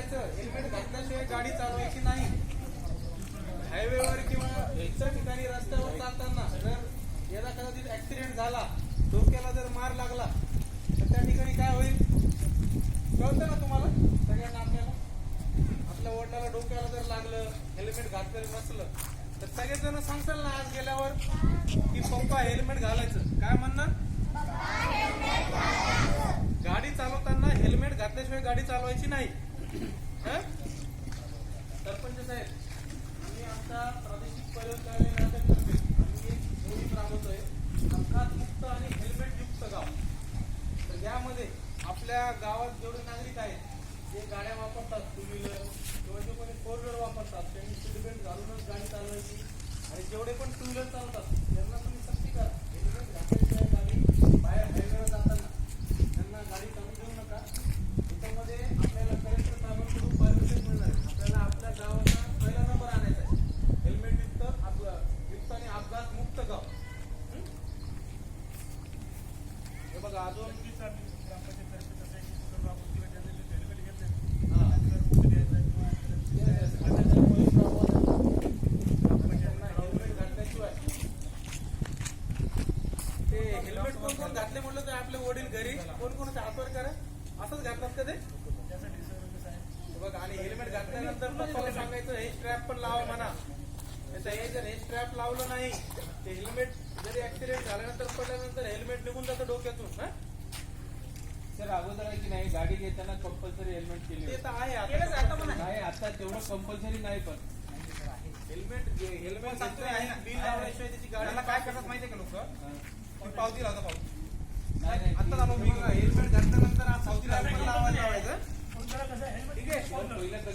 करायचं, हेल्मेट घातल्याशिवाय गाडी चालवायची नाही. हायवेवर किंवा इतर ठिकाणी रस्त्यावर चालताना जर याचा कदाचित ऍक्सिडेंट झाला, डोक्याला जर मार लागला तर त्या ठिकाणी काय होईल कळतं ना तुम्हाला सगळ्यांना? आपल्या वडिलाला डोक्याला जर लागलं, हेल्मेट घातलेलं नसलं तर सगळेजण सांगताल ना आज गेल्यावर की पप्पा हेल्मेट घालायचं. काय म्हणणार? गाडी चालवताना हेल्मेट घातल्याशिवाय गाडी चालवायची नाही. सरपंच साहेब, आम्ही आमच्या प्रादेशिक पर्यटन कार्यालयातर्फे आम्ही एक मोहीम राबवतोय, अपघात मुक्त आणि हेल्मेट युक्त गाव. तर यामध्ये आपल्या गावात जेवढे नागरिक आहेत जे गाड्या वापरतात, टू व्हीलर किंवा जे कोणी फोर व्हीलर वापरतात, त्यांनी सीट बेल्ट घालूनच गाडी चालवायची. आणि जेवढे पण टू व्हीलर चालवतात त्यांना तुम्ही सक्ती करा, हेल्मेट घातल्याशिवाय गाडी बाहेर हायवेवर जाताना त्यांना गाडी चालू देऊ नका. त्याच्यामध्ये आपल्याला कलेक्टर साहेबांकडून परमिशन मिळणार आहे. आपल्याला आपल्या गावाचा पहिला नंबर आणायचा आहे, हेल्मेट युक्त आणि अपघात मुक्त गाव. हे बघा अजून हेल्मेट कोण कोण घातले म्हटलं तर आपले वडील घरी कोण कोण हातवर करा असंच घातलं का ते बघा. आणि हेल्मेट घातल्यानंतर पप्पाला सांगायचं हे स्ट्रॅप पण लावा म्हणा. हे जर हे स्ट्रॅप लावलं नाही ते हेल्मेट जरी ऍक्सिडेंट झाल्यानंतर पडल्यानंतर हेल्मेट निघून जातं डोक्यातून. सर अगोदर आहे की नाही गाडी घेताना कंपल्सरी हेल्मेट केले ते तर आहे नाही, आता तेवढं कंपल्सरी नाही. पण हेल्मेट बिल लावल्याशिवाय त्याची गाडीला काय करतात माहितीये का लोक? पावती लावता पावती. आता हेल्मेट घातल्यानंतर पावती लावायचं. ठीक आहे.